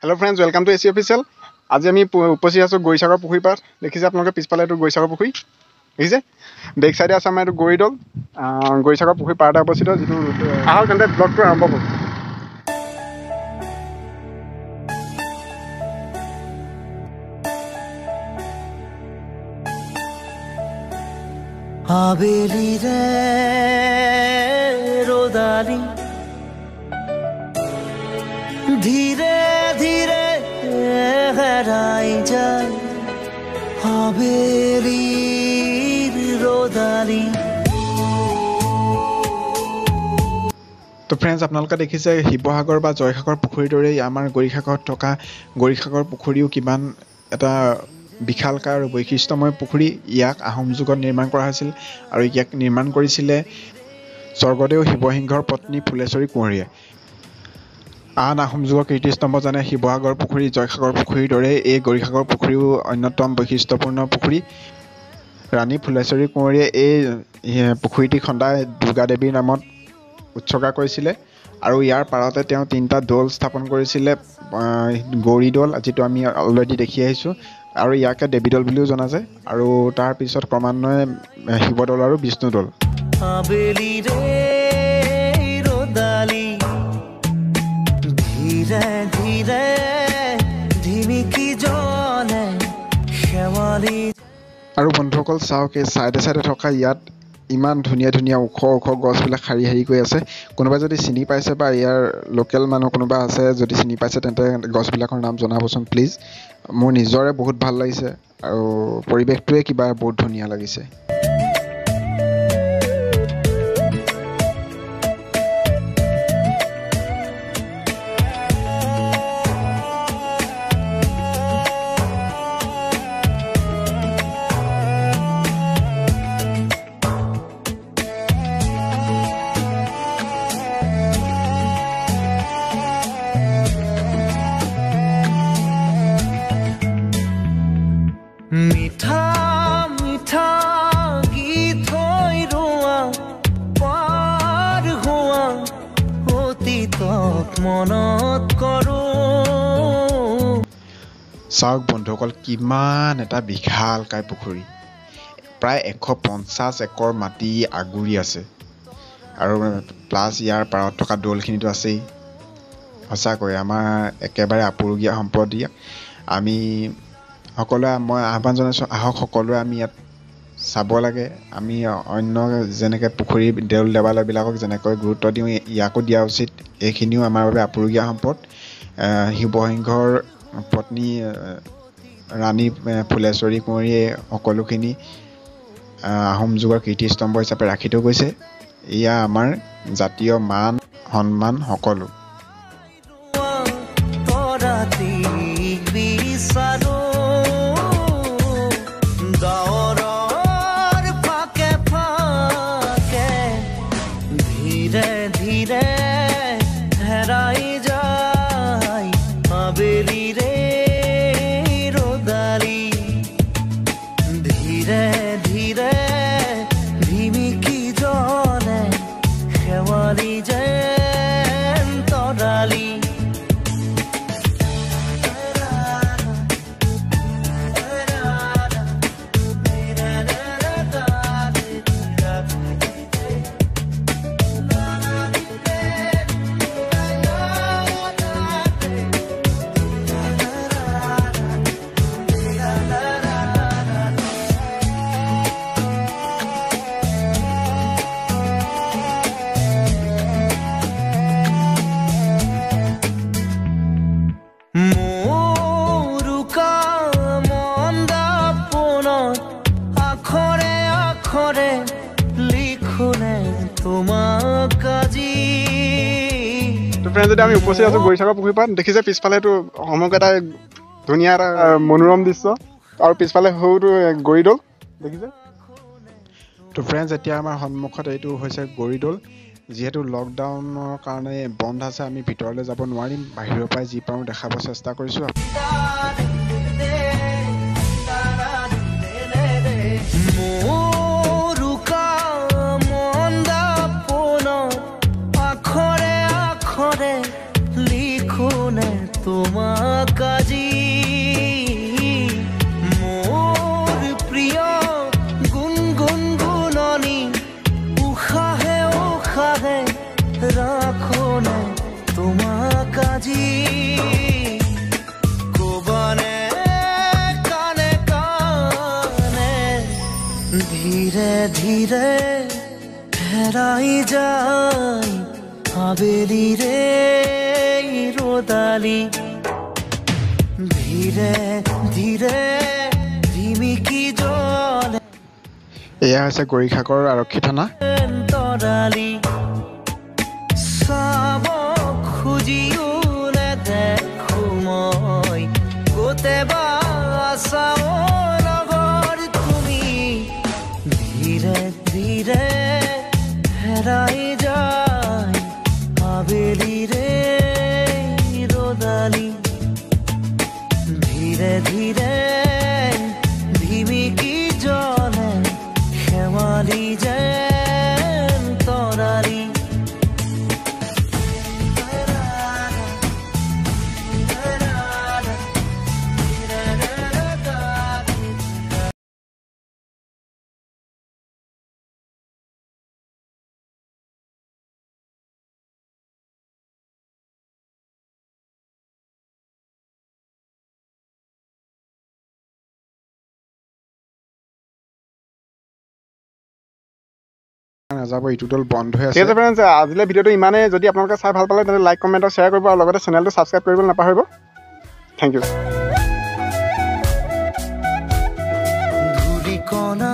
Hello friends, welcome to AC Official. আজি আমি উপস্থিত আছো গৈসাগৰ পুখুৰী পাৰ দেখিছে আপোনালোকে পিছফালে এইটো গৈসাগৰ পুখুৰী দেখিছে বেক সাইডে আছে আমাৰ এইটো গৈদল গৈসাগৰ পুখুৰী পাৰতে অৱস্থিত যেটো আহক তেন্তে ব্লগটো আৰম্ভ কৰো आबेली रे रोदाली धीरे धीरे हराई जाए आबेली रोदाली तो फ्रेंड्स আপোনালোকে দেখিছে শিৱসাগৰ বা জয়সাগৰ পুখুৰীৰ দৰে আমাৰ গৰিখাগৰত থকা গৰিখাগৰ পুখুৰীও কিমান এটা বিশালকায় আৰু বৈশিষ্ট্যময় পুখুৰী ইয়াক আহোম যুগত নিৰ্মাণ কৰা হৈছিল আৰু ইয়াক নিৰ্মাণ কৰিছিলে স্বৰ্গদেউ শিৱসিংহৰ পত্নী ফুলেশ্বৰী কোঁৱৰীয়ে আন আহোম যুগৰ কীৰ্তিস্তম্ভ যেনে শিৱসাগৰ পুখুৰী জয়সাগৰ পুখুৰীৰ দৰে এই গৰিখাগৰ পুখুৰীও অন্যতম বৈশিষ্ট্যপূৰ্ণ পুখুৰী ৰাণী ফুলেশ্বৰী কোঁৱৰীয়ে এই পুখুৰীটি খন্দাই দুৰ্গা দেৱীৰ নামত উৎসৰ্গা কৰিছিলে আৰু ইয়াৰ পাৰতে তেওঁ তিনিটা দৌল স্থাপন কৰিছিলে গৌৰী দৌল যেটো আমি অলৰেডি দেখি আহিছো আৰু ইয়াকে দেৱী দৌল বুলিও জনা যায় আৰু তাৰ পিছত ক্ৰমান্বয়ে শিৱ দৌল আৰু বিষ্ণু দৌল আবেলি ৰে रोदाली धीरे धीरे ধিমিকি জ্বলে শেৱালি আৰু বন্ধুসকল চাওক এই সাইডে সাইডে থকা ইয়াত ইমান ধুনীয়া ধুনীয়া ওখ ওখ গছবিলাক খাৰি হাৰি গৈ আছে কোনোবা যদি চিনি পাইছে বা ইয়াৰ লোকেল মানুহ কোনোবা আছে যদি চিনি পাইছে তেন্তে গছবিলাকৰ নাম জনাবচোন প্লিজ মোৰ নিজৰে বহুত ভাল লাগিছে আৰু পৰিবেশটোৱে কিবা বহুত ধুনীয়া লাগিছে মিঠা মিঠা গীত হৈ ৰোৱা পাৰ হোৱা অতীতক মনত কৰো চাওক বন্ধুসকল কিমান এটা বিশালকায় পুখুৰী প্ৰায় 150 একৰ মাটি আগুৰি আছে আৰু প্লাছ ইয়াৰ পাৰত থকা দৌলখিনিতো আছেই সঁচাকৈ আমাৰ একেবাৰে আপুৰুগীয়া সম্পদ আমি সকলোৱে মই আহ্বান জনাইছো আহক সকলোৱে আমি ইয়াত চাব লাগে আমি অন্য যেনেকৈ পুখুৰী দেউল দেৱালয়বিলাকক যেনেকৈ গুৰুত্ব দিওঁ ইয়াকো দিয়া উচিত এইখিনিও আমাৰ বাবে আপুৰুগীয়া সম্পদ শিৱসিংহৰ পত্নী ৰাণী ফুলেশ্বৰী কোঁৱৰীয়ে সকলোখিনি আহোম যুগৰ কীৰ্তিস্তম্ভ হিচাপে ৰাখি থৈ গৈছে এয়া আমাৰ জাতীয় মান সন্মান সকলো धीरे धीरे हेराई जाए आबेली रे रोदाली धीरे धीरे ধিমিকি জ্বলে শেৱালি যেন তৰালি মোৰুকা মন্দাপনত আখৰে আখৰে লিখোনে তোমাক আজি তো ফ্ৰেন্ড যদি আমি উপস্থিত আছো গৈসাগৰ পুখুৰী পাৰ দেখিছে পিছফালে এইটো সমগ্ৰ এটা ধুনীয়া এটা মনোৰম দৃশ্য আৰু পিছফালে সৰুটো গৰিদল দেখিছে তো ফ্ৰেন্ডছ এতিয়া আমাৰ সন্মুখত এইটো হৈছে গৰিদল যেহেতু লকডাউনৰ কাৰণে বন্ধ আছে আমি ভিতৰলৈ যাব নোৱাৰিম বাহিৰৰ পৰা যি পাওঁ দেখাব চেষ্টা কৰিছো মোৰুকা মন্দাপনত আখৰে আখৰে লিখো লিখোনে তোমাক আজি মোৰ প্ৰিয় গুণগুণ গুণনি উশাহে উশাহে ৰাখোনে তোমাক আজি কবানে কানে কানে ধীৰে ধীৰে হেৰাই যায় আবেলিৰে ৰ'দালি ধীৰে ধীৰে ধিমিকি জ্বলে এয়া হৈছে গৰিখাকৰ আৰক্ষী থানা তৰালি চাব খুজিও নেদেখো মই গোটেবা চাও লগৰ তুমি ধীৰে ধীৰে হেৰাই যায় আবেলিৰে ৰ'দালি ধীৰে ধীৰে ধিমিকি জ্বলে শেৱালি যেন তৰালি নাযাব এইটো দল বন্ধ হৈ ঠিক আছে আছে ফ্ৰেণ্ডছ আজিলৈ ভিডিঅ'টো ইমানেই যদি আপোনালোকে চাই ভাল পালে তেন্তে লাইক কমেণ্ট আৰু শ্বেয়াৰ কৰিব আৰু লগতে চেনেলটো ছাবস্ক্ৰাইব কৰিবলৈ নাপাহৰিব থেংক ইউ ধূলিকণা